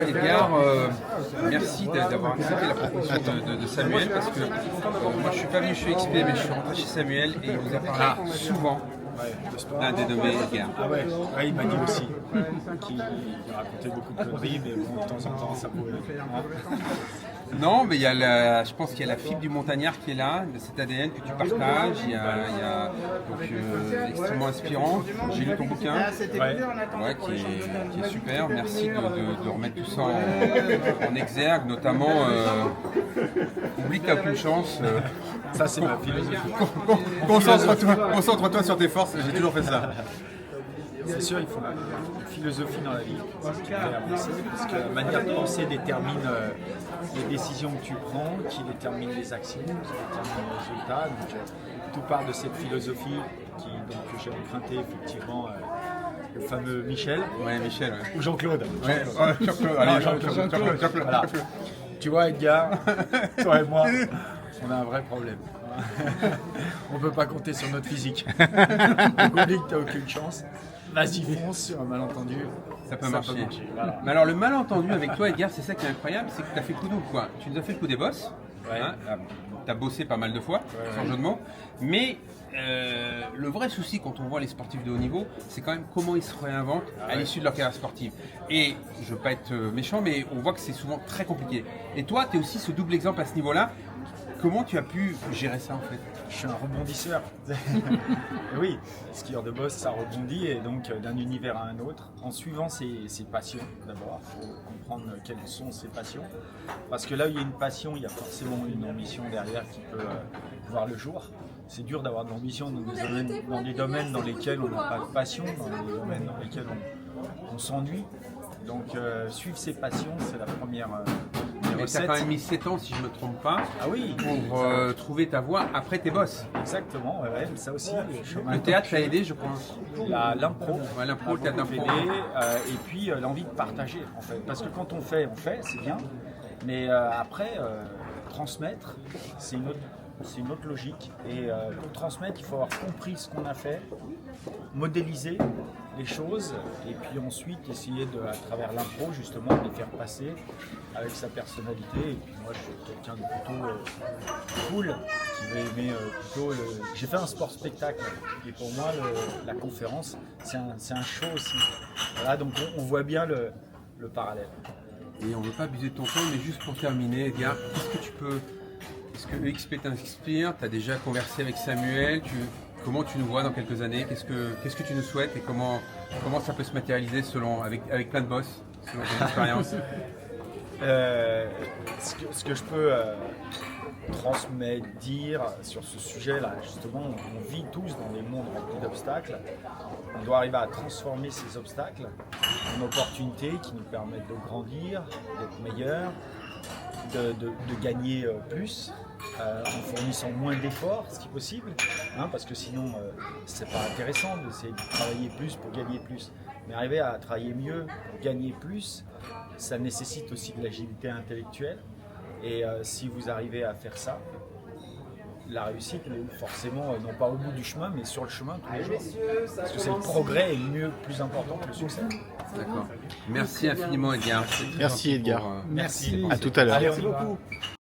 Edgar, merci d'avoir accepté la proposition de Samuel parce que moi je suis pas venu chez XP mais je suis rentré chez Samuel et il nous a parlé souvent d'un dénommé Edgar. Ah ouais, ouais, il m'a dit aussi qu'il racontait beaucoup de conneries, mais bon, de temps en temps ça pouvait. Non, mais je pense qu'il y a la fibre du montagnard qui est là, de cet ADN que tu partages. Extrêmement inspirant. J'ai lu ton bouquin, qui est super. Merci de remettre tout ça en exergue, notamment. Oublie que tu n'as aucune chance. Ça, c'est ma philosophie. Concentre-toi sur tes forces. J'ai toujours fait ça. C'est sûr, il faut une philosophie dans la vie qui va avancer, parce que la manière de penser détermine les décisions que tu prends, qui détermine les actions, qui détermine les résultats. Donc, tout part de cette philosophie que j'ai emprunté effectivement le fameux Michel. Ouais, Michel. Ouais. Ou Jean-Claude. Jean-Claude. Voilà. Tu vois, Edgar, toi et moi, on a un vrai problème. On ne peut pas compter sur notre physique. Donc, oublie que tu n'as aucune chance. Vas-y, fonce sur un malentendu. Ça peut marcher. Voilà. Mais alors, le malentendu avec toi, Edgar, c'est ça qui est incroyable, c'est que tu as fait le coup double, quoi. Tu nous as fait le coup des bosses. Ouais. Hein, tu as bossé pas mal de fois, sans jeu de mots. Mais le vrai souci quand on voit les sportifs de haut niveau, c'est quand même comment ils se réinventent à l'issue de leur carrière sportive. Et je veux pas être méchant, mais on voit que c'est souvent très compliqué. Et toi, tu es aussi ce double exemple à ce niveau-là. Comment tu as pu gérer ça en fait? Je suis un rebondisseur. Oui, skieur de boss, ça rebondit et donc d'un univers à un autre, en suivant ses passions d'abord. Il faut comprendre quelles sont ses passions. Parce que là où il y a une passion, il y a forcément une ambition derrière qui peut voir le jour. C'est dur d'avoir de l'ambition dans des domaines dans lesquels on n'a pas de passion, dans des domaines dans lesquels on s'ennuie. Donc suivre ses passions, c'est la première Mais tu as quand même mis 7 ans, si je ne me trompe pas, oui, pour trouver ta voie après tes bosses. Exactement, ouais, ça aussi. Le théâtre t'a aidé, je crois. L'impro, l'impro, le théâtre d'impro. Et puis l'envie de partager, en fait. Parce que quand on fait, c'est bien. Mais après, transmettre, c'est une autre logique. Et pour transmettre, il faut avoir compris ce qu'on a fait, modéliser les choses, et puis ensuite essayer à travers l'impro, justement, de les faire passer avec sa personnalité. Et puis moi, je suis quelqu'un de plutôt cool, qui va aimer plutôt J'ai fait un sport-spectacle, et pour moi, la conférence, c'est un show aussi. Voilà, donc on voit bien le parallèle. Et on ne veut pas abuser de ton temps, mais juste pour terminer, Edgar, est-ce que EXP t'inspire? Tu as déjà conversé avec Samuel? Comment tu nous vois dans quelques années? Qu'est-ce que tu nous souhaites et comment ça peut se matérialiser avec plein de boss, selon ton expérience? Ce que je peux transmettre, dire sur ce sujet-là, justement, on vit tous dans des mondes remplis d'obstacles. On doit arriver à transformer ces obstacles en opportunités qui nous permettent de grandir, d'être meilleurs, de gagner plus, en fournissant moins d'efforts, ce qui est possible, parce que sinon c'est pas intéressant d'essayer de travailler plus pour gagner plus. Mais arriver à travailler mieux pour gagner plus, ça nécessite aussi de l'agilité intellectuelle. Et si vous arrivez à faire ça, la réussite est forcément, non pas au bout du chemin, mais sur le chemin tous les jours. Parce que c'est le progrès est plus important que le succès. D'accord. Merci infiniment, Edgar. Merci, Edgar. Merci. À tout à l'heure. Allez, on y va.